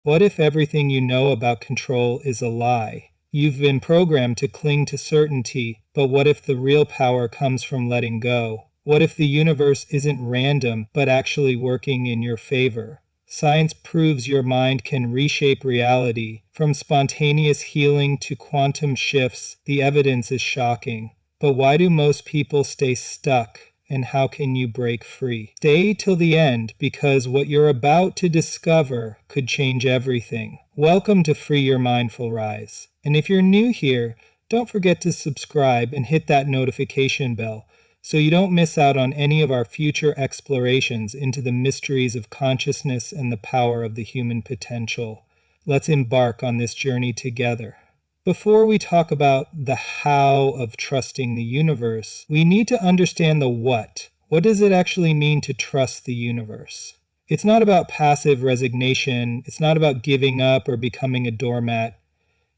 What if everything you know about control is a lie? You've been programmed to cling to certainty, but what if the real power comes from letting go? What if the universe isn't random, but actually working in your favor? Science proves your mind can reshape reality. From spontaneous healing to quantum shifts, the evidence is shocking. But why do most people stay stuck? And how can you break free? Stay till the end, because what you're about to discover could change everything. Welcome to Free Your Mindful Rise. And if you're new here, don't forget to subscribe and hit that notification bell so you don't miss out on any of our future explorations into the mysteries of consciousness and the power of the human potential. Let's embark on this journey together. Before we talk about the how of trusting the universe, we need to understand the what. What does it actually mean to trust the universe? It's not about passive resignation. It's not about giving up or becoming a doormat.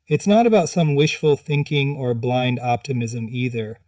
It's not about some wishful thinking or blind optimism either.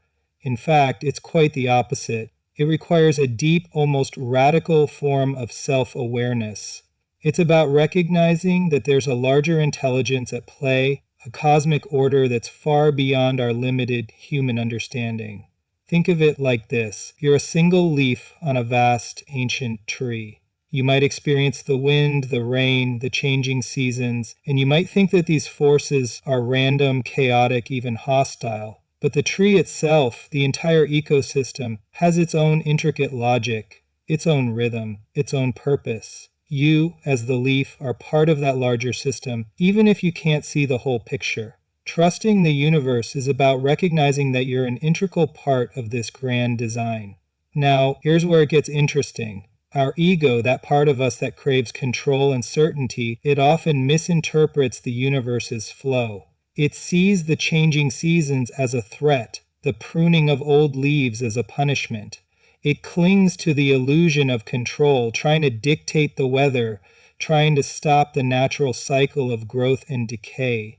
In fact, it's quite the opposite. It requires a deep, almost radical form of self-awareness. It's about recognizing that there's a larger intelligence at play, a cosmic order that's far beyond our limited human understanding. Think of it like this. You're a single leaf on a vast, ancient tree. You might experience the wind, the rain, the changing seasons, and you might think that these forces are random, chaotic, even hostile. But the tree itself, the entire ecosystem, has its own intricate logic, its own rhythm, its own purpose. You, as the leaf, are part of that larger system, even if you can't see the whole picture. Trusting the universe is about recognizing that you're an integral part of this grand design. Now, here's where it gets interesting. Our ego, that part of us that craves control and certainty, it often misinterprets the universe's flow. It sees the changing seasons as a threat, the pruning of old leaves as a punishment. It clings to the illusion of control, trying to dictate the weather, trying to stop the natural cycle of growth and decay.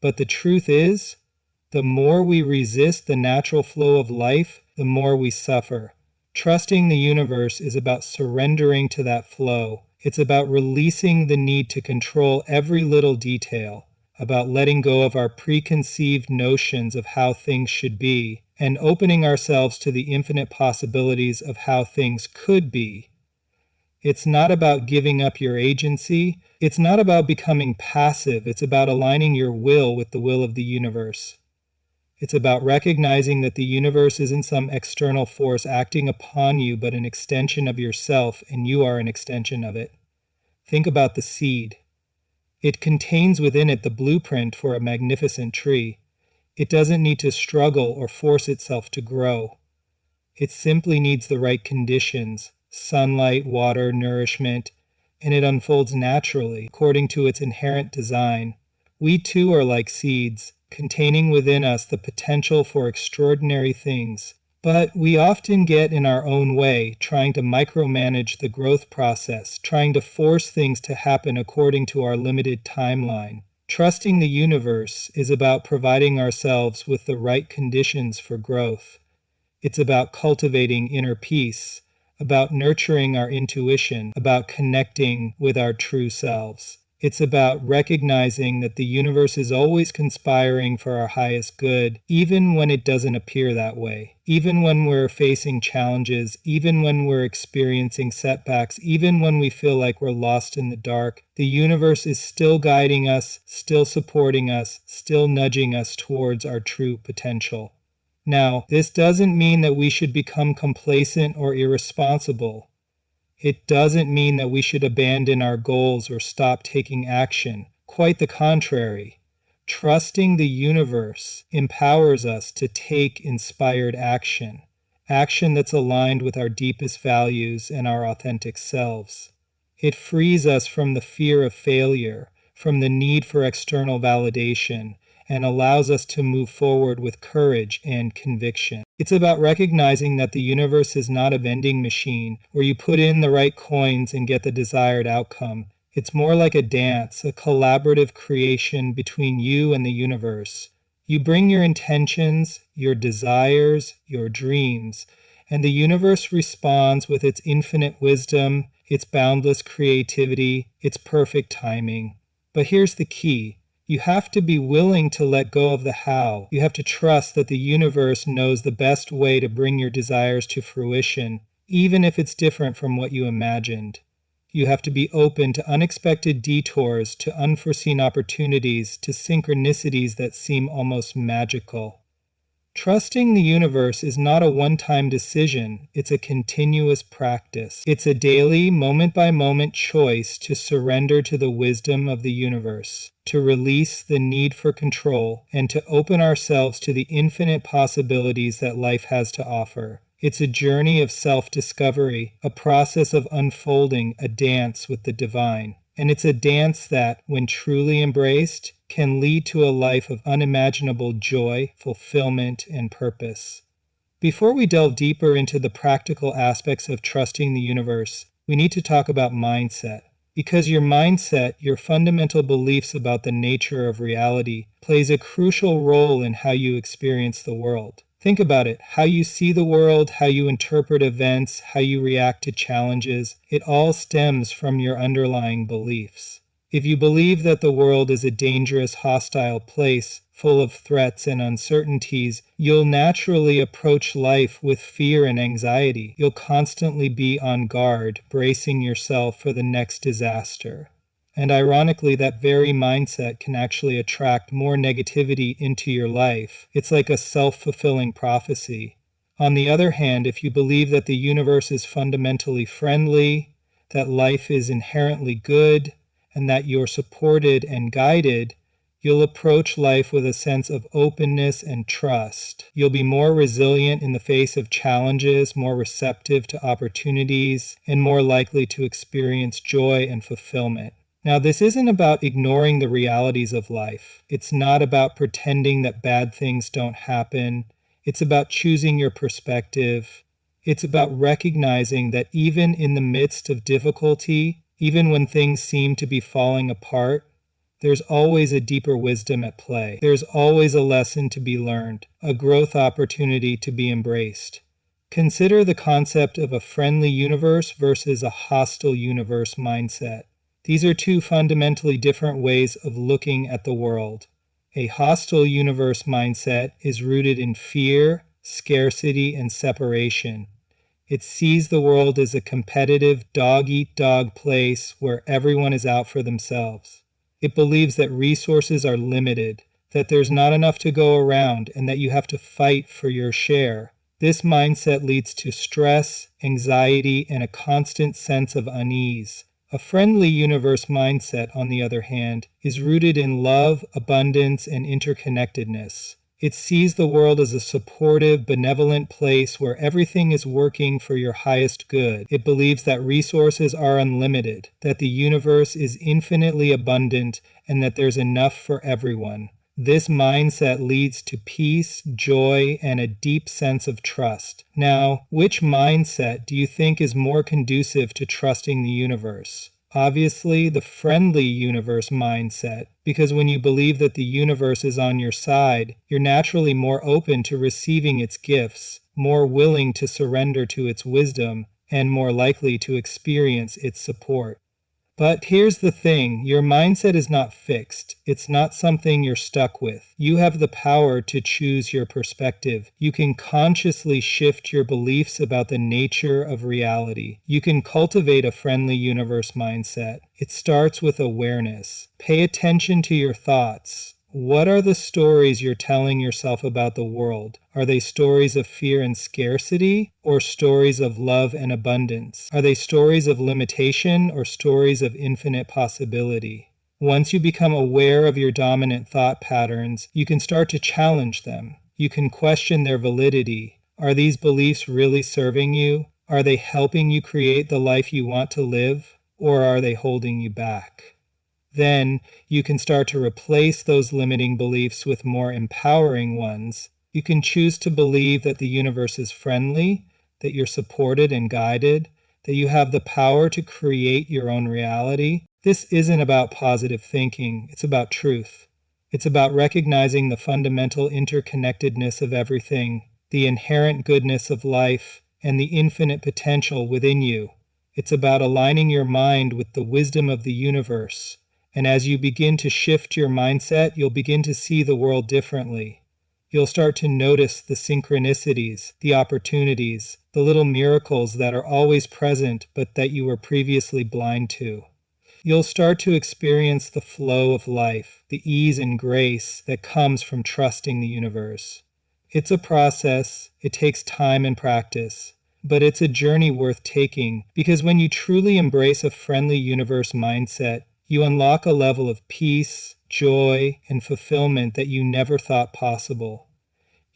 But the truth is, the more we resist the natural flow of life, the more we suffer. Trusting the universe is about surrendering to that flow. It's about releasing the need to control every little detail, about letting go of our preconceived notions of how things should be, and opening ourselves to the infinite possibilities of how things could be. It's not about giving up your agency. It's not about becoming passive. It's about aligning your will with the will of the universe. It's about recognizing that the universe isn't some external force acting upon you, but an extension of yourself, and you are an extension of it. Think about the seed. It contains within it the blueprint for a magnificent tree. It doesn't need to struggle or force itself to grow. It simply needs the right conditions, sunlight, water, nourishment, and it unfolds naturally according to its inherent design. We too are like seeds, containing within us the potential for extraordinary things. But we often get in our own way, trying to micromanage the growth process, trying to force things to happen according to our limited timeline. Trusting the universe is about providing ourselves with the right conditions for growth. It's about cultivating inner peace, about nurturing our intuition, about connecting with our true selves. It's about recognizing that the universe is always conspiring for our highest good, even when it doesn't appear that way. Even when we're facing challenges, even when we're experiencing setbacks, even when we feel like we're lost in the dark, the universe is still guiding us, still supporting us, still nudging us towards our true potential. Now, this doesn't mean that we should become complacent or irresponsible. It doesn't mean that we should abandon our goals or stop taking action. Quite the contrary. Trusting the universe empowers us to take inspired action, action that's aligned with our deepest values and our authentic selves. It frees us from the fear of failure, from the need for external validation, and allows us to move forward with courage and conviction. It's about recognizing that the universe is not a vending machine where you put in the right coins and get the desired outcome. It's more like a dance, a collaborative creation between you and the universe. You bring your intentions, your desires, your dreams, and the universe responds with its infinite wisdom, its boundless creativity, its perfect timing. But here's the key. You have to be willing to let go of the how. You have to trust that the universe knows the best way to bring your desires to fruition, even if it's different from what you imagined. You have to be open to unexpected detours, to unforeseen opportunities, to synchronicities that seem almost magical. Trusting the universe is not a one-time decision, it's a continuous practice. It's a daily, moment-by-moment choice to surrender to the wisdom of the universe, to release the need for control, and to open ourselves to the infinite possibilities that life has to offer. It's a journey of self-discovery, a process of unfolding, a dance with the divine. And it's a dance that, when truly embraced, can lead to a life of unimaginable joy, fulfillment, and purpose. Before we delve deeper into the practical aspects of trusting the universe, we need to talk about mindset. Because your mindset, your fundamental beliefs about the nature of reality, plays a crucial role in how you experience the world. Think about it. How you see the world, how you interpret events, how you react to challenges, it all stems from your underlying beliefs. If you believe that the world is a dangerous, hostile place, full of threats and uncertainties, you'll naturally approach life with fear and anxiety. You'll constantly be on guard, bracing yourself for the next disaster. And ironically, that very mindset can actually attract more negativity into your life. It's like a self-fulfilling prophecy. On the other hand, if you believe that the universe is fundamentally friendly, that life is inherently good, and that you're supported and guided, you'll approach life with a sense of openness and trust. You'll be more resilient in the face of challenges, more receptive to opportunities, and more likely to experience joy and fulfillment. Now, this isn't about ignoring the realities of life. It's not about pretending that bad things don't happen. It's about choosing your perspective. It's about recognizing that even in the midst of difficulty, even when things seem to be falling apart, there's always a deeper wisdom at play. There's always a lesson to be learned, a growth opportunity to be embraced. Consider the concept of a friendly universe versus a hostile universe mindset. These are two fundamentally different ways of looking at the world. A hostile universe mindset is rooted in fear, scarcity, and separation. It sees the world as a competitive dog-eat-dog place where everyone is out for themselves. It believes that resources are limited, that there's not enough to go around, and that you have to fight for your share. This mindset leads to stress, anxiety, and a constant sense of unease. A friendly universe mindset, on the other hand, is rooted in love, abundance, and interconnectedness. It sees the world as a supportive, benevolent place where everything is working for your highest good. It believes that resources are unlimited, that the universe is infinitely abundant, and that there's enough for everyone. This mindset leads to peace, joy, and a deep sense of trust. Now, which mindset do you think is more conducive to trusting the universe? Obviously, the friendly universe mindset, because when you believe that the universe is on your side, you're naturally more open to receiving its gifts, more willing to surrender to its wisdom, and more likely to experience its support. But here's the thing, your mindset is not fixed. It's not something you're stuck with. You have the power to choose your perspective. You can consciously shift your beliefs about the nature of reality. You can cultivate a friendly universe mindset. It starts with awareness. Pay attention to your thoughts. What are the stories you're telling yourself about the world? Are they stories of fear and scarcity, or stories of love and abundance? Are they stories of limitation, or stories of infinite possibility? Once you become aware of your dominant thought patterns, you can start to challenge them. You can question their validity. Are these beliefs really serving you? Are they helping you create the life you want to live, or are they holding you back? Then you can start to replace those limiting beliefs with more empowering ones. You can choose to believe that the universe is friendly, that you're supported and guided, that you have the power to create your own reality. This isn't about positive thinking, it's about truth. It's about recognizing the fundamental interconnectedness of everything, the inherent goodness of life, and the infinite potential within you. It's about aligning your mind with the wisdom of the universe. And as you begin to shift your mindset, you'll begin to see the world differently. You'll start to notice the synchronicities, the opportunities, the little miracles that are always present but that you were previously blind to. You'll start to experience the flow of life, the ease and grace that comes from trusting the universe. It's a process, it takes time and practice, but it's a journey worth taking because when you truly embrace a friendly universe mindset, you unlock a level of peace, joy, and fulfillment that you never thought possible.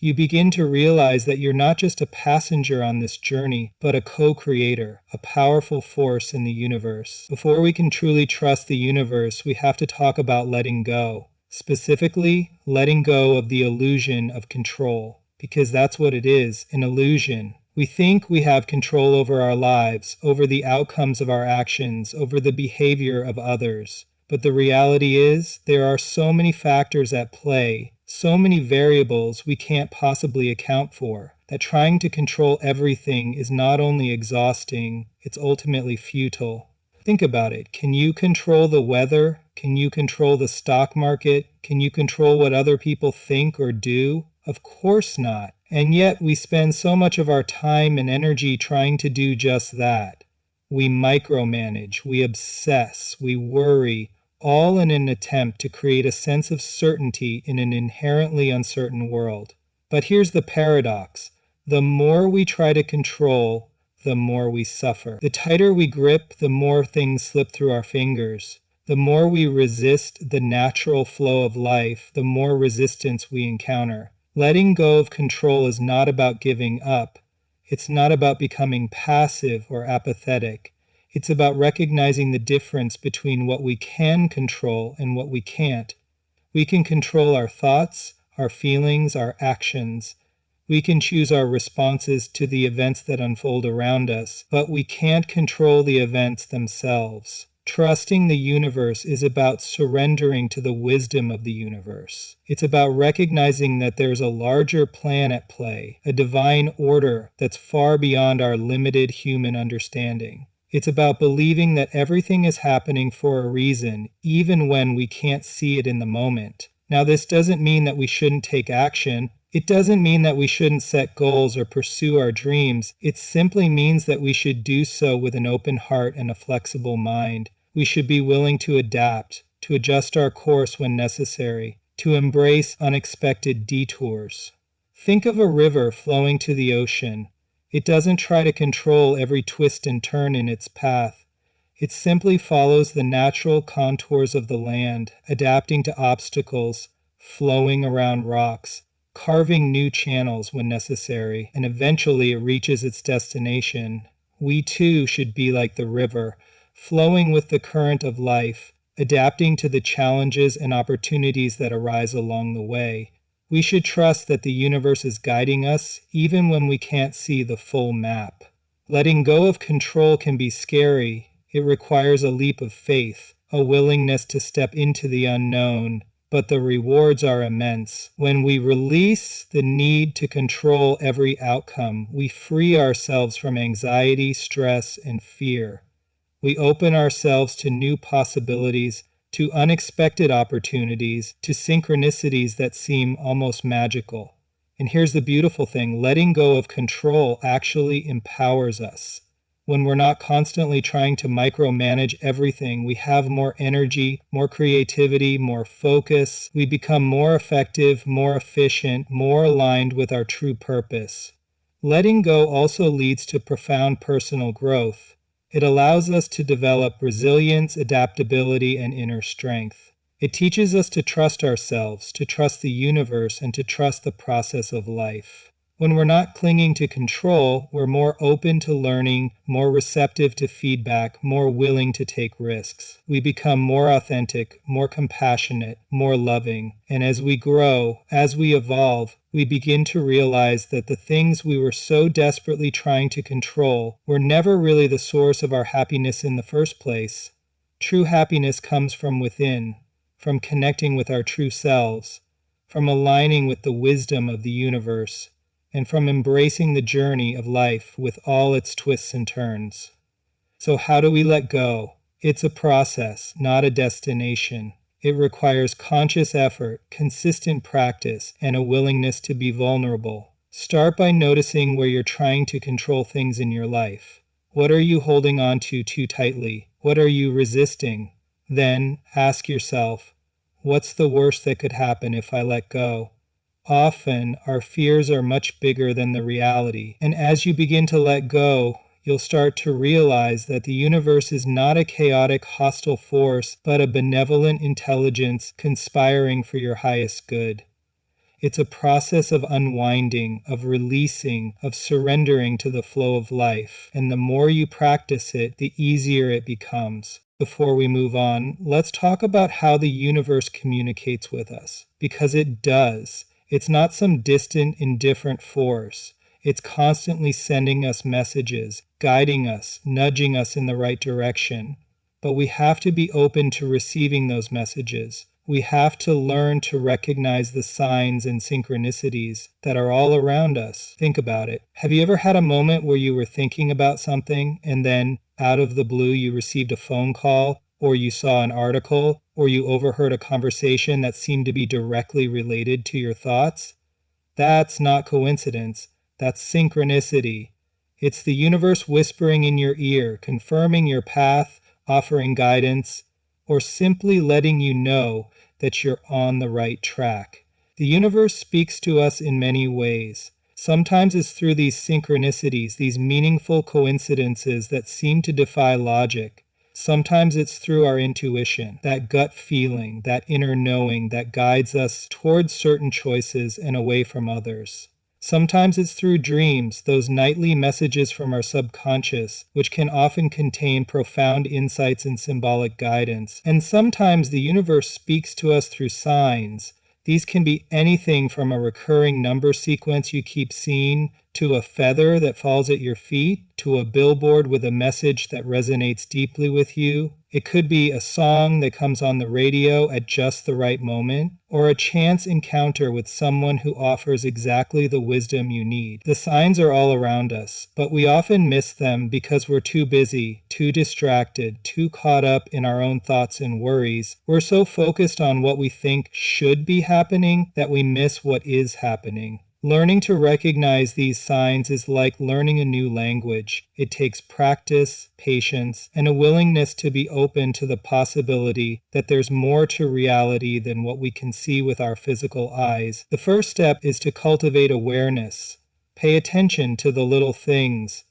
You begin to realize that you're not just a passenger on this journey, but a co-creator, a powerful force in the universe. Before we can truly trust the universe, we have to talk about letting go. Specifically, letting go of the illusion of control, because that's what it is, an illusion. We think we have control over our lives, over the outcomes of our actions, over the behavior of others. But the reality is, there are so many factors at play, so many variables we can't possibly account for, that trying to control everything is not only exhausting, it's ultimately futile. Think about it. Can you control the weather? Can you control the stock market? Can you control what other people think or do? Of course not. And yet we spend so much of our time and energy trying to do just that. We micromanage, we obsess, we worry, all in an attempt to create a sense of certainty in an inherently uncertain world. But here's the paradox. The more we try to control, the more we suffer. The tighter we grip, the more things slip through our fingers. The more we resist the natural flow of life, the more resistance we encounter. Letting go of control is not about giving up. It's not about becoming passive or apathetic. It's about recognizing the difference between what we can control and what we can't. We can control our thoughts, our feelings, our actions. We can choose our responses to the events that unfold around us, but we can't control the events themselves. Trusting the universe is about surrendering to the wisdom of the universe. It's about recognizing that there's a larger plan at play, a divine order that's far beyond our limited human understanding. It's about believing that everything is happening for a reason, even when we can't see it in the moment. Now, this doesn't mean that we shouldn't take action. It doesn't mean that we shouldn't set goals or pursue our dreams. It simply means that we should do so with an open heart and a flexible mind. We should be willing to adapt, to adjust our course when necessary, to embrace unexpected detours. Think of a river flowing to the ocean. It doesn't try to control every twist and turn in its path. It simply follows the natural contours of the land, adapting to obstacles, flowing around rocks, carving new channels when necessary, and eventually it reaches its destination. We too should be like the river, flowing with the current of life, adapting to the challenges and opportunities that arise along the way. We should trust that the universe is guiding us even when we can't see the full map. Letting go of control can be scary. It requires a leap of faith, a willingness to step into the unknown, but the rewards are immense. When we release the need to control every outcome, we free ourselves from anxiety, stress, and fear. We open ourselves to new possibilities, to unexpected opportunities, to synchronicities that seem almost magical. And here's the beautiful thing, letting go of control actually empowers us. When we're not constantly trying to micromanage everything, we have more energy, more creativity, more focus. We become more effective, more efficient, more aligned with our true purpose. Letting go also leads to profound personal growth. It allows us to develop resilience, adaptability, and inner strength. It teaches us to trust ourselves, to trust the universe, and to trust the process of life. When we're not clinging to control, we're more open to learning, more receptive to feedback, more willing to take risks. We become more authentic, more compassionate, more loving. And as we grow, as we evolve, we begin to realize that the things we were so desperately trying to control were never really the source of our happiness in the first place. True happiness comes from within, from connecting with our true selves, from aligning with the wisdom of the universe, and from embracing the journey of life with all its twists and turns. So, how do we let go? It's a process, not a destination. It requires conscious effort, consistent practice, and a willingness to be vulnerable. Start by noticing where you're trying to control things in your life. What are you holding on to too tightly? What are you resisting? Then ask yourself, what's the worst that could happen if I let go? Often, our fears are much bigger than the reality, and as you begin to let go, you'll start to realize that the universe is not a chaotic, hostile force, but a benevolent intelligence conspiring for your highest good. It's a process of unwinding, of releasing, of surrendering to the flow of life. And the more you practice it, the easier it becomes. Before we move on, let's talk about how the universe communicates with us. Because it does. It's not some distant, indifferent force. It's constantly sending us messages, guiding us, nudging us in the right direction. But we have to be open to receiving those messages. We have to learn to recognize the signs and synchronicities that are all around us. Think about it. Have you ever had a moment where you were thinking about something and then, out of the blue, you received a phone call, or you saw an article, or you overheard a conversation that seemed to be directly related to your thoughts? That's not coincidence. That's synchronicity. It's the universe whispering in your ear, confirming your path, offering guidance, or simply letting you know that you're on the right track. The universe speaks to us in many ways. Sometimes it's through these synchronicities, these meaningful coincidences that seem to defy logic. Sometimes it's through our intuition, that gut feeling, that inner knowing that guides us towards certain choices and away from others. Sometimes it's through dreams, those nightly messages from our subconscious, which can often contain profound insights and symbolic guidance. And sometimes the universe speaks to us through signs. These can be anything from a recurring number sequence you keep seeing, to a feather that falls at your feet, to a billboard with a message that resonates deeply with you. It could be a song that comes on the radio at just the right moment, or a chance encounter with someone who offers exactly the wisdom you need. The signs are all around us, but we often miss them because we're too busy, too distracted, too caught up in our own thoughts and worries. We're so focused on what we think should be happening that we miss what is happening. Learning to recognize these signs is like learning a new language. It takes practice, patience, and a willingness to be open to the possibility that there's more to reality than what we can see with our physical eyes. The first step is to cultivate awareness. Pay attention to the little things.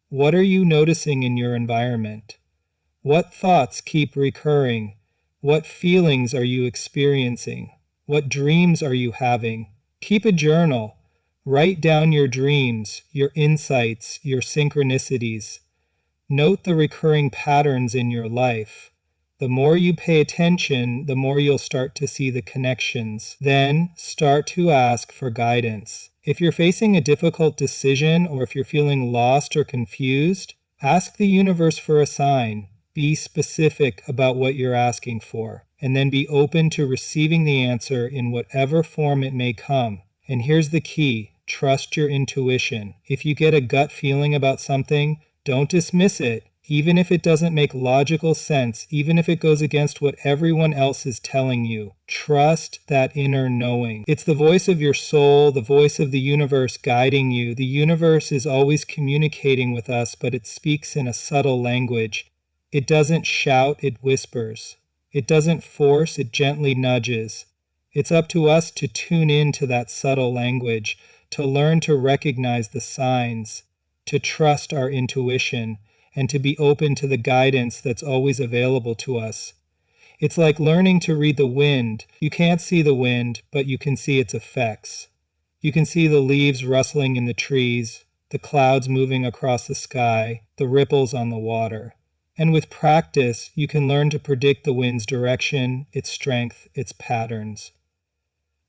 What are you noticing in your environment? What thoughts keep recurring? What feelings are you experiencing? What dreams are you having? Keep a journal. Write down your dreams, your insights, your synchronicities. Note the recurring patterns in your life. The more you pay attention, the more you'll start to see the connections. Then start to ask for guidance. If you're facing a difficult decision, or if you're feeling lost or confused, ask the universe for a sign. Be specific about what you're asking for, and then be open to receiving the answer in whatever form it may come. And here's the key. Trust your intuition. If you get a gut feeling about something, don't dismiss it, even if it doesn't make logical sense, even if it goes against what everyone else is telling you. Trust that inner knowing. It's the voice of your soul, the voice of the universe guiding you. The universe is always communicating with us, but it speaks in a subtle language. It doesn't shout, it whispers. It doesn't force, it gently nudges. It's up to us to tune in to that subtle language, to learn to recognize the signs, to trust our intuition, and to be open to the guidance that's always available to us. It's like learning to read the wind. You can't see the wind, but you can see its effects. You can see the leaves rustling in the trees, the clouds moving across the sky, the ripples on the water. And with practice, you can learn to predict the wind's direction, its strength, its patterns.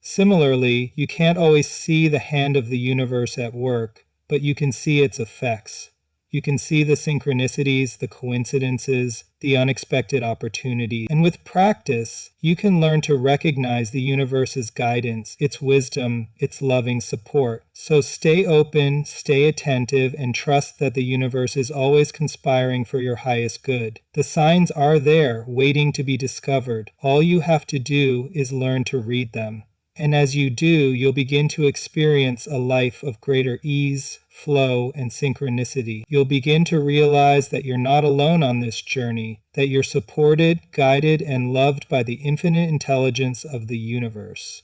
Similarly, you can't always see the hand of the universe at work, but you can see its effects. You can see the synchronicities, the coincidences, the unexpected opportunities. And with practice, you can learn to recognize the universe's guidance, its wisdom, its loving support. So stay open, stay attentive, and trust that the universe is always conspiring for your highest good. The signs are there, waiting to be discovered. All you have to do is learn to read them. And as you do, you'll begin to experience a life of greater ease, flow, and synchronicity. You'll begin to realize that you're not alone on this journey, that you're supported, guided, and loved by the infinite intelligence of the universe.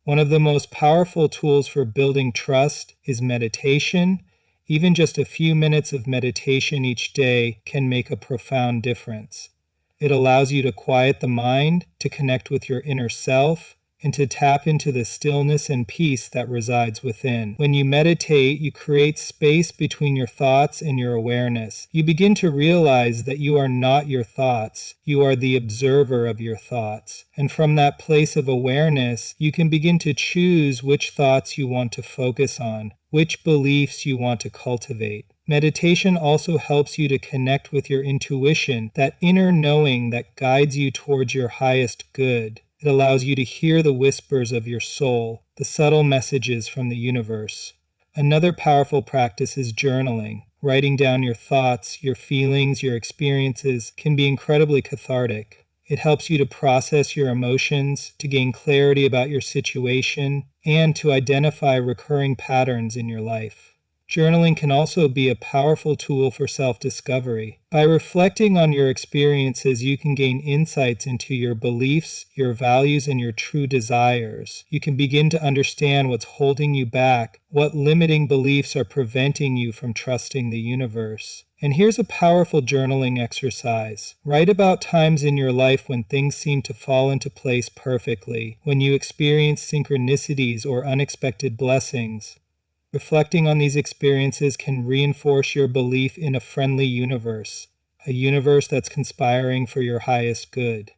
One of the most powerful tools for building trust is meditation. Even just a few minutes of meditation each day can make a profound difference. It allows you to quiet the mind, to connect with your inner self, and to tap into the stillness and peace that resides within. When you meditate, you create space between your thoughts and your awareness. You begin to realize that you are not your thoughts. You are the observer of your thoughts. And from that place of awareness, you can begin to choose which thoughts you want to focus on, which beliefs you want to cultivate. Meditation also helps you to connect with your intuition, that inner knowing that guides you towards your highest good. It allows you to hear the whispers of your soul, the subtle messages from the universe. Another powerful practice is journaling. Writing down your thoughts, your feelings, your experiences can be incredibly cathartic. It helps you to process your emotions, to gain clarity about your situation, and to identify recurring patterns in your life. Journaling can also be a powerful tool for self-discovery. By reflecting on your experiences, you can gain insights into your beliefs, your values, and your true desires. You can begin to understand what's holding you back, what limiting beliefs are preventing you from trusting the universe. And here's a powerful journaling exercise. Write about times in your life when things seem to fall into place perfectly, when you experience synchronicities or unexpected blessings. Reflecting on these experiences can reinforce your belief in a friendly universe, a universe that's conspiring for your highest good.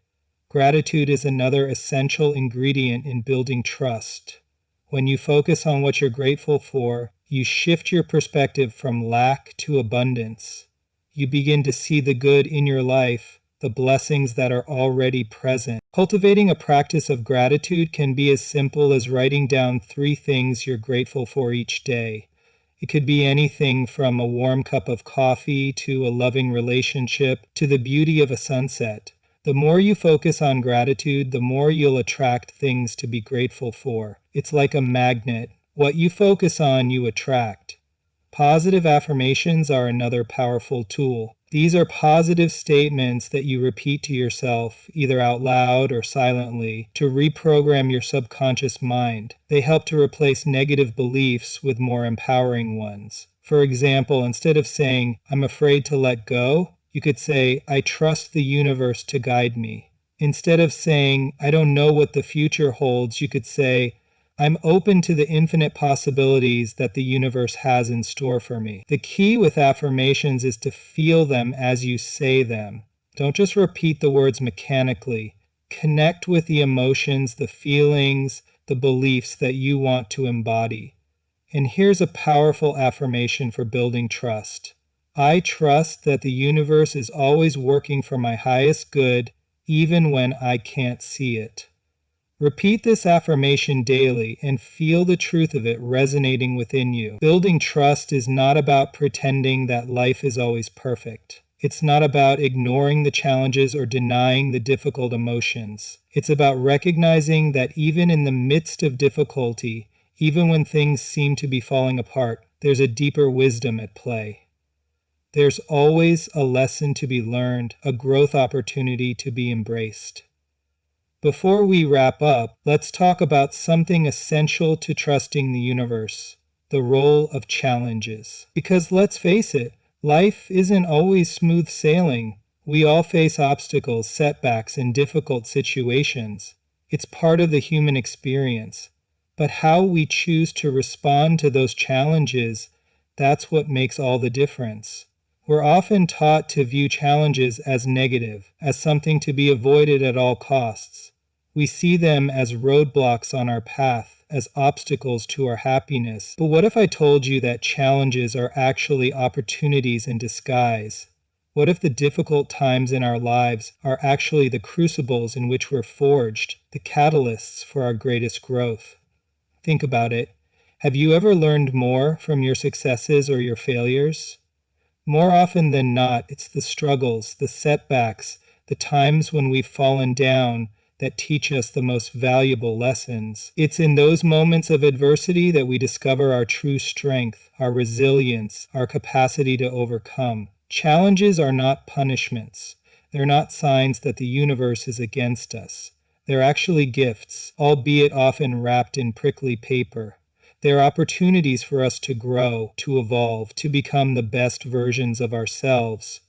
Gratitude is another essential ingredient in building trust. When you focus on what you're grateful for, you shift your perspective from lack to abundance. You begin to see the good in your life, the blessings that are already present. Cultivating a practice of gratitude can be as simple as writing down 3 things you're grateful for each day. It could be anything from a warm cup of coffee to a loving relationship to the beauty of a sunset. The more you focus on gratitude, the more you'll attract things to be grateful for. It's like a magnet. What you focus on, you attract. Positive affirmations are another powerful tool. These are positive statements that you repeat to yourself, either out loud or silently, to reprogram your subconscious mind. They help to replace negative beliefs with more empowering ones. For example, instead of saying, "I'm afraid to let go," you could say, "I trust the universe to guide me." Instead of saying, "I don't know what the future holds," you could say, "I'm open to the infinite possibilities that the universe has in store for me." The key with affirmations is to feel them as you say them. Don't just repeat the words mechanically. Connect with the emotions, the feelings, the beliefs that you want to embody. And here's a powerful affirmation for building trust. I trust that the universe is always working for my highest good, even when I can't see it. Repeat this affirmation daily and feel the truth of it resonating within you. Building trust is not about pretending that life is always perfect. It's not about ignoring the challenges or denying the difficult emotions. It's about recognizing that even in the midst of difficulty, even when things seem to be falling apart, there's a deeper wisdom at play. There's always a lesson to be learned, a growth opportunity to be embraced. Before we wrap up, let's talk about something essential to trusting the universe, the role of challenges. Because let's face it, life isn't always smooth sailing. We all face obstacles, setbacks, and difficult situations. It's part of the human experience. But how we choose to respond to those challenges, that's what makes all the difference. We're often taught to view challenges as negative, as something to be avoided at all costs. We see them as roadblocks on our path, as obstacles to our happiness. But what if I told you that challenges are actually opportunities in disguise? What if the difficult times in our lives are actually the crucibles in which we're forged, the catalysts for our greatest growth? Think about it. Have you ever learned more from your successes or your failures? More often than not, it's the struggles, the setbacks, the times when we've fallen down that teach us the most valuable lessons. It's in those moments of adversity that we discover our true strength, our resilience, our capacity to overcome. Challenges are not punishments. They're not signs that the universe is against us. They're actually gifts, albeit often wrapped in prickly paper. They're opportunities for us to grow, to evolve, to become the best versions of ourselves.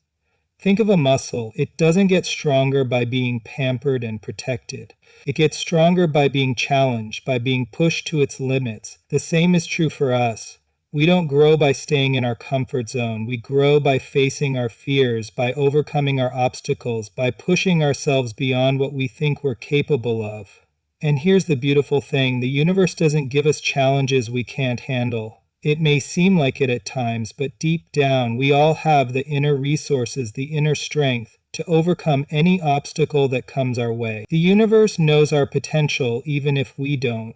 Think of a muscle. It doesn't get stronger by being pampered and protected. It gets stronger by being challenged, by being pushed to its limits. The same is true for us. We don't grow by staying in our comfort zone. We grow by facing our fears, by overcoming our obstacles, by pushing ourselves beyond what we think we're capable of. And here's the beautiful thing, the universe doesn't give us challenges we can't handle. It may seem like it at times, but deep down, we all have the inner resources, the inner strength to overcome any obstacle that comes our way. The universe knows our potential even if we don't.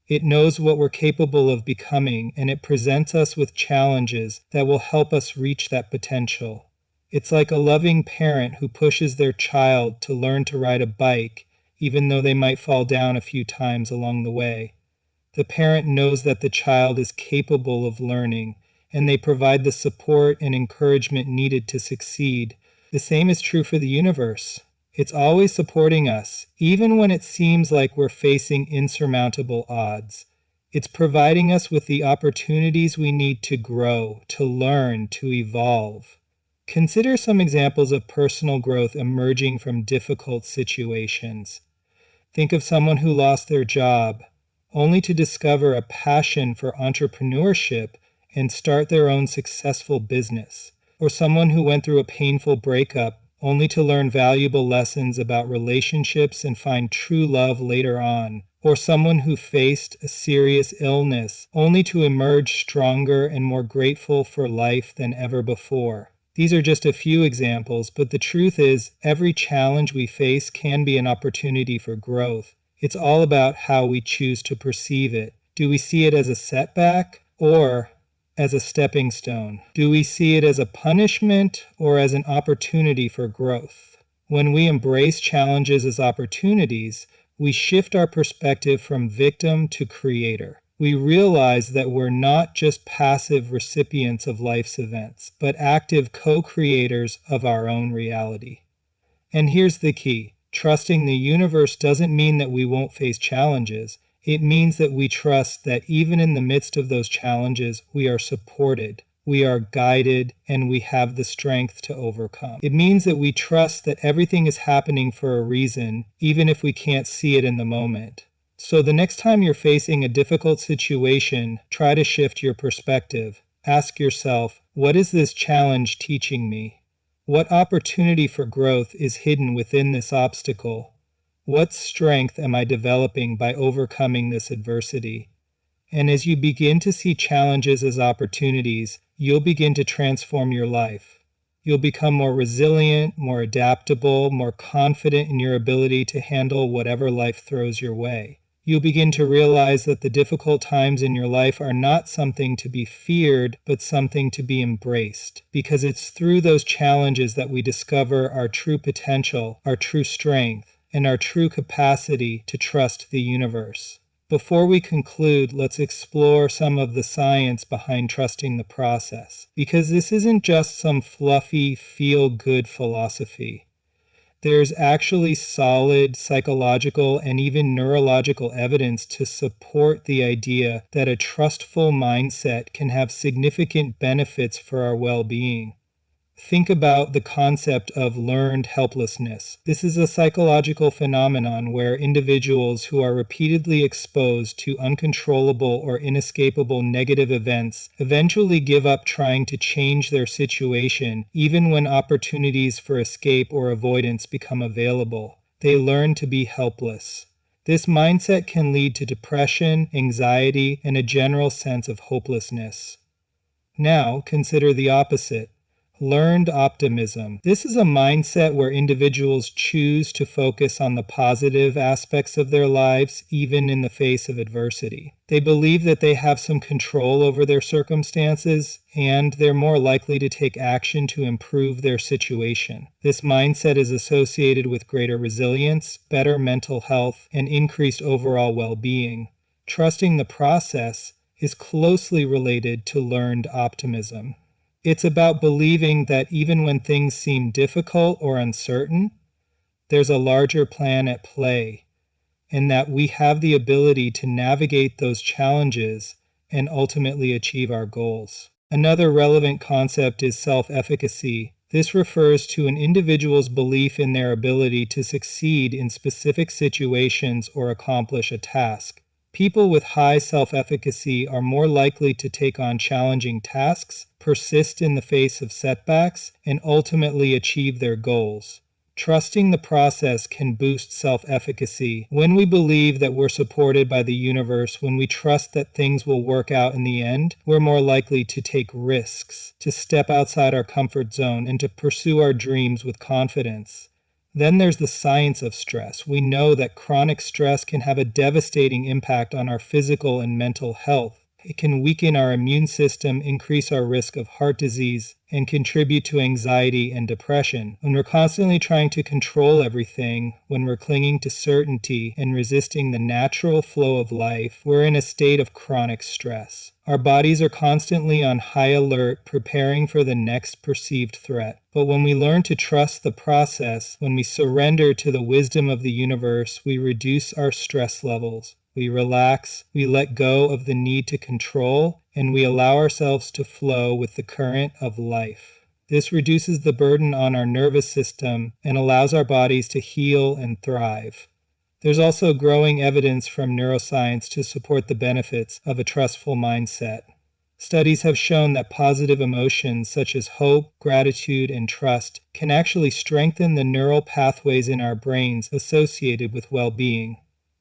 It knows what we're capable of becoming, and it presents us with challenges that will help us reach that potential. It's like a loving parent who pushes their child to learn to ride a bike, even though they might fall down a few times along the way. The parent knows that the child is capable of learning, and they provide the support and encouragement needed to succeed. The same is true for the universe. It's always supporting us, even when it seems like we're facing insurmountable odds. It's providing us with the opportunities we need to grow, to learn, to evolve. Consider some examples of personal growth emerging from difficult situations. Think of someone who lost their job, only to discover a passion for entrepreneurship and start their own successful business. Or someone who went through a painful breakup, only to learn valuable lessons about relationships and find true love later on. Or someone who faced a serious illness, only to emerge stronger and more grateful for life than ever before. These are just a few examples, but the truth is, every challenge we face can be an opportunity for growth. It's all about how we choose to perceive it. Do we see it as a setback or as a stepping stone? Do we see it as a punishment or as an opportunity for growth? When we embrace challenges as opportunities, we shift our perspective from victim to creator. We realize that we're not just passive recipients of life's events, but active co-creators of our own reality. And here's the key. Trusting the universe doesn't mean that we won't face challenges. It means that we trust that even in the midst of those challenges, we are supported, we are guided, and we have the strength to overcome. It means that we trust that everything is happening for a reason, even if we can't see it in the moment. So the next time you're facing a difficult situation, try to shift your perspective. Ask yourself, what is this challenge teaching me? What opportunity for growth is hidden within this obstacle? What strength am I developing by overcoming this adversity? And as you begin to see challenges as opportunities, you'll begin to transform your life. You'll become more resilient, more adaptable, more confident in your ability to handle whatever life throws your way. You'll begin to realize that the difficult times in your life are not something to be feared, but something to be embraced. Because it's through those challenges that we discover our true potential, our true strength, and our true capacity to trust the universe. Before we conclude, let's explore some of the science behind trusting the process. Because this isn't just some fluffy, feel-good philosophy. There's actually solid psychological and even neurological evidence to support the idea that a trustful mindset can have significant benefits for our well-being. Think about the concept of learned helplessness. This is a psychological phenomenon where individuals who are repeatedly exposed to uncontrollable or inescapable negative events eventually give up trying to change their situation, even when opportunities for escape or avoidance become available. They learn to be helpless. This mindset can lead to depression, anxiety, and a general sense of hopelessness. Now, consider the opposite. Learned optimism. This is a mindset where individuals choose to focus on the positive aspects of their lives, even in the face of adversity. They believe that they have some control over their circumstances, and they're more likely to take action to improve their situation. This mindset is associated with greater resilience, better mental health, and increased overall well-being. Trusting the process is closely related to learned optimism. It's about believing that even when things seem difficult or uncertain, there's a larger plan at play, and that we have the ability to navigate those challenges and ultimately achieve our goals. Another relevant concept is self-efficacy. This refers to an individual's belief in their ability to succeed in specific situations or accomplish a task. People with high self-efficacy are more likely to take on challenging tasks, persist in the face of setbacks, and ultimately achieve their goals. Trusting the process can boost self-efficacy. When we believe that we're supported by the universe, when we trust that things will work out in the end, we're more likely to take risks, to step outside our comfort zone, and to pursue our dreams with confidence. Then there's the science of stress. We know that chronic stress can have a devastating impact on our physical and mental health. It can weaken our immune system, increase our risk of heart disease, and contribute to anxiety and depression. When we're constantly trying to control everything, when we're clinging to certainty and resisting the natural flow of life, we're in a state of chronic stress. Our bodies are constantly on high alert, preparing for the next perceived threat. But when we learn to trust the process, when we surrender to the wisdom of the universe, we reduce our stress levels. We relax, we let go of the need to control, and we allow ourselves to flow with the current of life. This reduces the burden on our nervous system and allows our bodies to heal and thrive. There's also growing evidence from neuroscience to support the benefits of a trustful mindset. Studies have shown that positive emotions such as hope, gratitude, and trust can actually strengthen the neural pathways in our brains associated with well-being.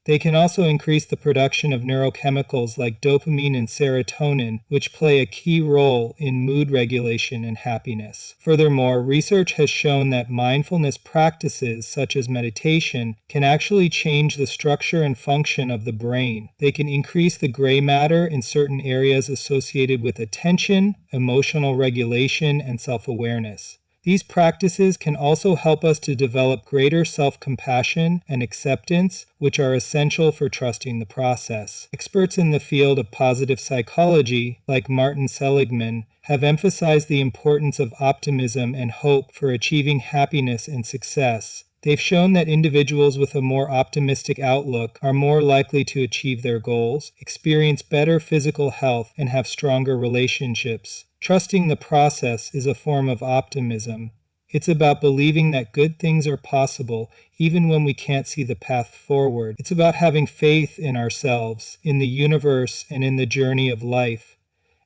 They can also increase the production of neurochemicals like dopamine and serotonin, which play a key role in mood regulation and happiness. Furthermore, research has shown that mindfulness practices such as meditation can actually change the structure and function of the brain. They can increase the gray matter in certain areas associated with attention, emotional regulation, and self-awareness. These practices can also help us to develop greater self-compassion and acceptance, which are essential for trusting the process. Experts in the field of positive psychology, like Martin Seligman, have emphasized the importance of optimism and hope for achieving happiness and success. They've shown that individuals with a more optimistic outlook are more likely to achieve their goals, experience better physical health, and have stronger relationships. Trusting the process is a form of optimism. It's about believing that good things are possible even when we can't see the path forward. It's about having faith in ourselves, in the universe, and in the journey of life.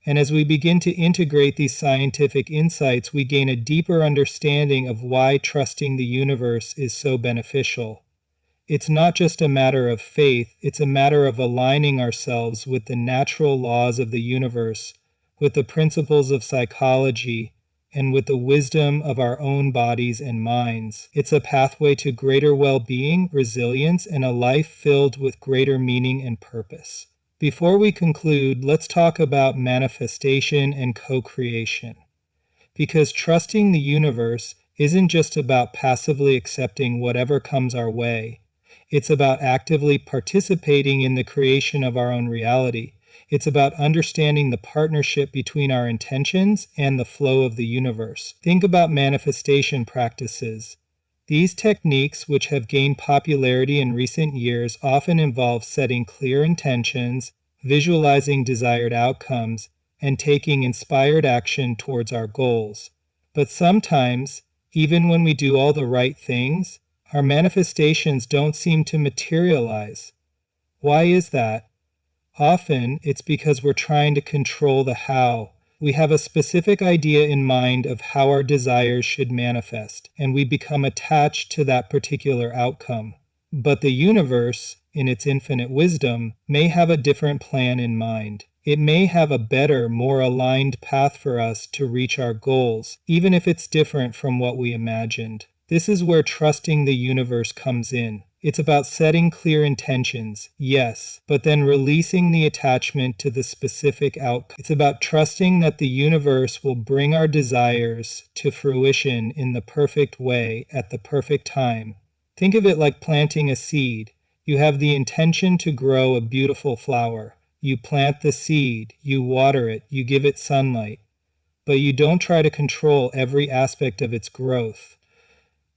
And as we begin to integrate these scientific insights, we gain a deeper understanding of why trusting the universe is so beneficial. It's not just a matter of faith, it's a matter of aligning ourselves with the natural laws of the universe, with the principles of psychology, and with the wisdom of our own bodies and minds. It's a pathway to greater well-being, resilience, and a life filled with greater meaning and purpose. Before we conclude, let's talk about manifestation and co-creation. Because trusting the universe isn't just about passively accepting whatever comes our way. It's about actively participating in the creation of our own reality. It's about understanding the partnership between our intentions and the flow of the universe. Think about manifestation practices. These techniques, which have gained popularity in recent years, often involve setting clear intentions, visualizing desired outcomes, and taking inspired action towards our goals. But sometimes, even when we do all the right things, our manifestations don't seem to materialize. Why is that? Often, it's because we're trying to control the how. We have a specific idea in mind of how our desires should manifest, and we become attached to that particular outcome. But the universe, in its infinite wisdom, may have a different plan in mind. It may have a better, more aligned path for us to reach our goals, even if it's different from what we imagined. This is where trusting the universe comes in. It's about setting clear intentions, yes, but then releasing the attachment to the specific outcome. It's about trusting that the universe will bring our desires to fruition in the perfect way at the perfect time. Think of it like planting a seed. You have the intention to grow a beautiful flower. You plant the seed, you water it, you give it sunlight, but you don't try to control every aspect of its growth.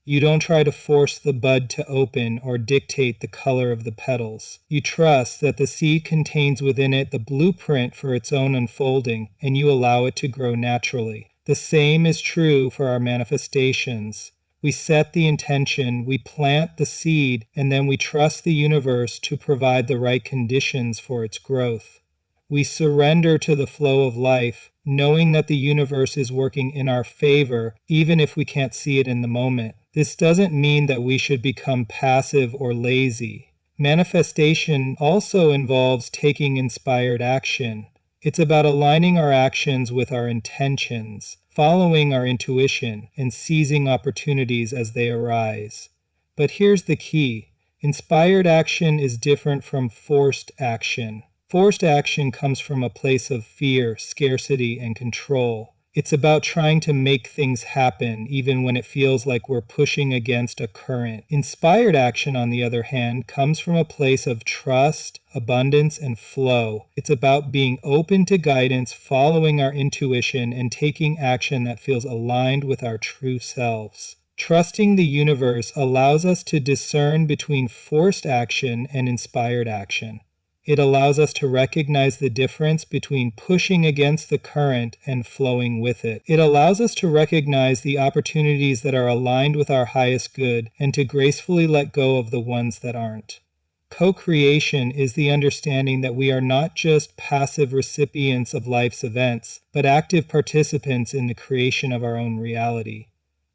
You don't try to force the bud to open or dictate the color of the petals. You trust that the seed contains within it the blueprint for its own unfolding, and you allow it to grow naturally. The same is true for our manifestations. We set the intention, we plant the seed, and then we trust the universe to provide the right conditions for its growth. We surrender to the flow of life, knowing that the universe is working in our favor, even if we can't see it in the moment. This doesn't mean that we should become passive or lazy. Manifestation also involves taking inspired action. It's about aligning our actions with our intentions, following our intuition, and seizing opportunities as they arise. But here's the key. Inspired action is different from forced action. Forced action comes from a place of fear, scarcity, and control. It's about trying to make things happen even when it feels like we're pushing against a current. Inspired action, on the other hand, comes from a place of trust, abundance, and flow. It's about being open to guidance, following our intuition, and taking action that feels aligned with our true selves. Trusting the universe allows us to discern between forced action and inspired action. It allows us to recognize the difference between pushing against the current and flowing with it. It allows us to recognize the opportunities that are aligned with our highest good and to gracefully let go of the ones that aren't. Co-creation is the understanding that we are not just passive recipients of life's events, but active participants in the creation of our own reality.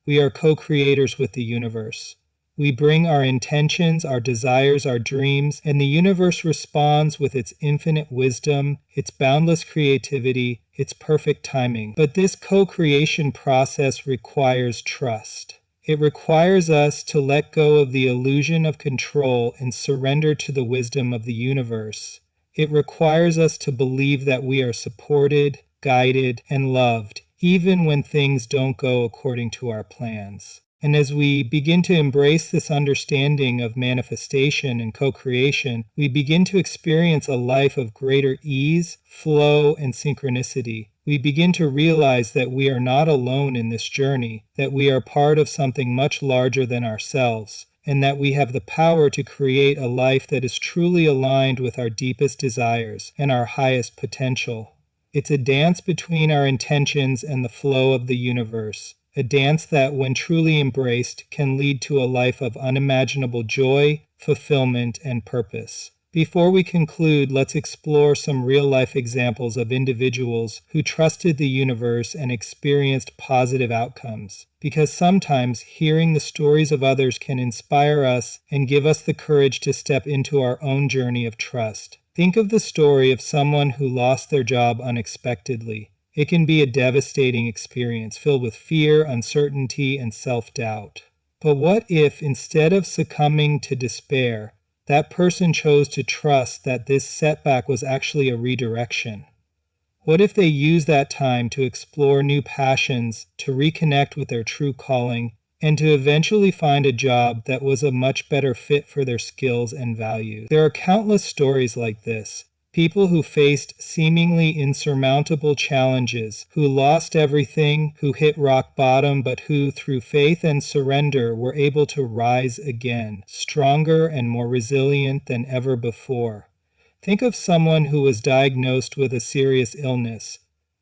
We are co-creators with the universe. We bring our intentions, our desires, our dreams, and the universe responds with its infinite wisdom, its boundless creativity, its perfect timing. But this co-creation process requires trust. It requires us to let go of the illusion of control and surrender to the wisdom of the universe. It requires us to believe that we are supported, guided, and loved, even when things don't go according to our plans. And as we begin to embrace this understanding of manifestation and co-creation, we begin to experience a life of greater ease, flow, and synchronicity. We begin to realize that we are not alone in this journey, that we are part of something much larger than ourselves, and that we have the power to create a life that is truly aligned with our deepest desires and our highest potential. It's a dance between our intentions and the flow of the universe. A dance that, when truly embraced, can lead to a life of unimaginable joy, fulfillment, and purpose. Before we conclude, let's explore some real-life examples of individuals who trusted the universe and experienced positive outcomes. Because sometimes hearing the stories of others can inspire us and give us the courage to step into our own journey of trust. Think of the story of someone who lost their job unexpectedly. It can be a devastating experience filled with fear, uncertainty, and self-doubt. But what if, instead of succumbing to despair, that person chose to trust that this setback was actually a redirection? What if they used that time to explore new passions, to reconnect with their true calling, and to eventually find a job that was a much better fit for their skills and values? There are countless stories like this. People who faced seemingly insurmountable challenges, who lost everything, who hit rock bottom, but who, through faith and surrender, were able to rise again, stronger and more resilient than ever before. Think of someone who was diagnosed with a serious illness.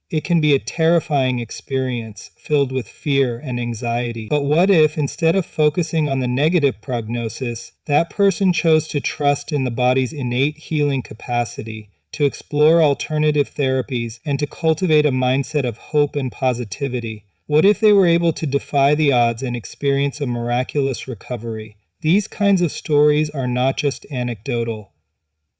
It can be a terrifying experience, filled with fear and anxiety. But what if, instead of focusing on the negative prognosis, that person chose to trust in the body's innate healing capacity, to explore alternative therapies, and to cultivate a mindset of hope and positivity? What if they were able to defy the odds and experience a miraculous recovery? These kinds of stories are not just anecdotal.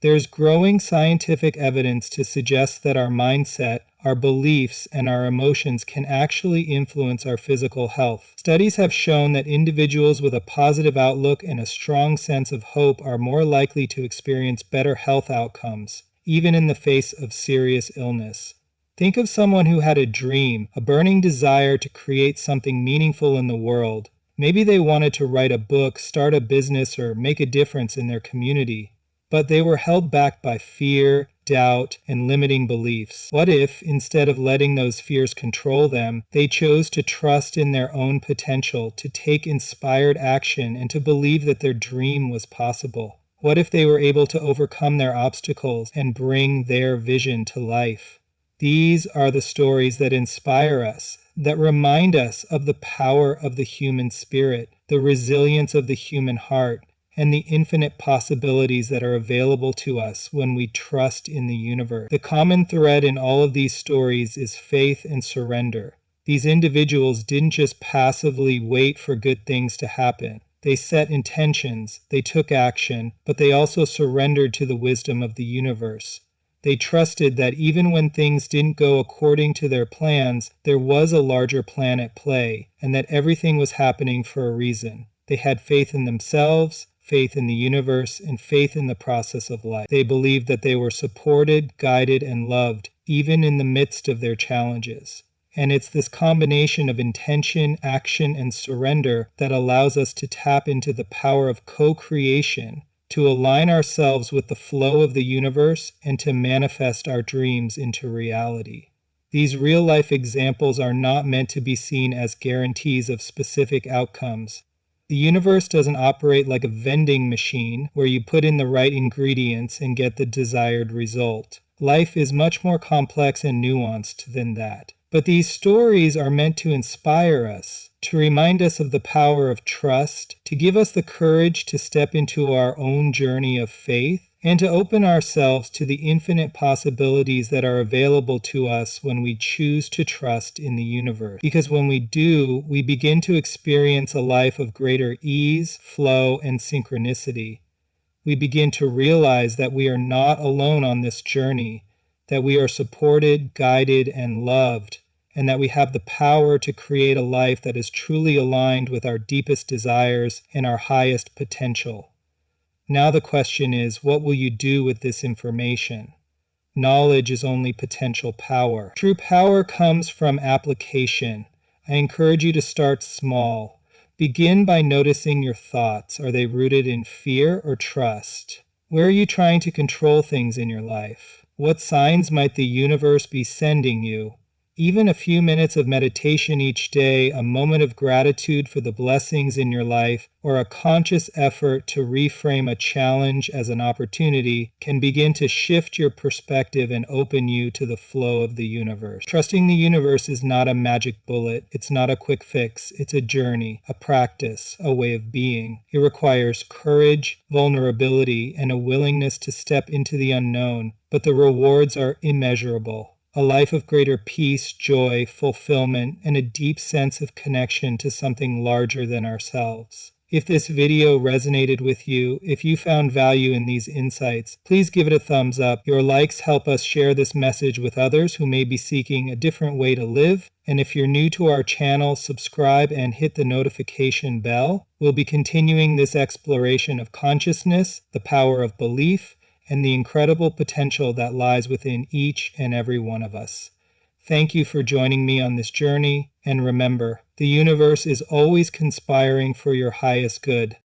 There's growing scientific evidence to suggest that our mindset, our beliefs, and our emotions can actually influence our physical health. Studies have shown that individuals with a positive outlook and a strong sense of hope are more likely to experience better health outcomes, even in the face of serious illness. Think of someone who had a dream, a burning desire to create something meaningful in the world. Maybe they wanted to write a book, start a business, or make a difference in their community. But they were held back by fear, doubt, and limiting beliefs. What if, instead of letting those fears control them, they chose to trust in their own potential, to take inspired action, and to believe that their dream was possible? What if they were able to overcome their obstacles and bring their vision to life? These are the stories that inspire us, that remind us of the power of the human spirit, the resilience of the human heart, and the infinite possibilities that are available to us when we trust in the universe. The common thread in all of these stories is faith and surrender. These individuals didn't just passively wait for good things to happen. They set intentions, they took action, but they also surrendered to the wisdom of the universe. They trusted that even when things didn't go according to their plans, there was a larger plan at play, and that everything was happening for a reason. They had faith in themselves, faith in the universe, and faith in the process of life. They believed that they were supported, guided, and loved, even in the midst of their challenges. And it's this combination of intention, action, and surrender that allows us to tap into the power of co-creation, to align ourselves with the flow of the universe, and to manifest our dreams into reality. These real-life examples are not meant to be seen as guarantees of specific outcomes. The universe doesn't operate like a vending machine where you put in the right ingredients and get the desired result. Life is much more complex and nuanced than that. But these stories are meant to inspire us, to remind us of the power of trust, to give us the courage to step into our own journey of faith, and to open ourselves to the infinite possibilities that are available to us when we choose to trust in the universe. Because when we do, we begin to experience a life of greater ease, flow, and synchronicity. We begin to realize that we are not alone on this journey, that we are supported, guided, and loved, and that we have the power to create a life that is truly aligned with our deepest desires and our highest potential. Now the question is, what will you do with this information? Knowledge is only potential power. True power comes from application. I encourage you to start small. Begin by noticing your thoughts. Are they rooted in fear or trust? Where are you trying to control things in your life? What signs might the universe be sending you? Even a few minutes of meditation each day, a moment of gratitude for the blessings in your life, or a conscious effort to reframe a challenge as an opportunity can begin to shift your perspective and open you to the flow of the universe. Trusting the universe is not a magic bullet. It's not a quick fix. It's a journey, a practice, a way of being. It requires courage, vulnerability, and a willingness to step into the unknown, but the rewards are immeasurable. A life of greater peace, joy, fulfillment, and a deep sense of connection to something larger than ourselves. If this video resonated with you, if you found value in these insights, please give it a thumbs up. Your likes help us share this message with others who may be seeking a different way to live. And if you're new to our channel, subscribe and hit the notification bell. We'll be continuing this exploration of consciousness, the power of belief, and the incredible potential that lies within each and every one of us. Thank you for joining me on this journey, and remember, the universe is always conspiring for your highest good.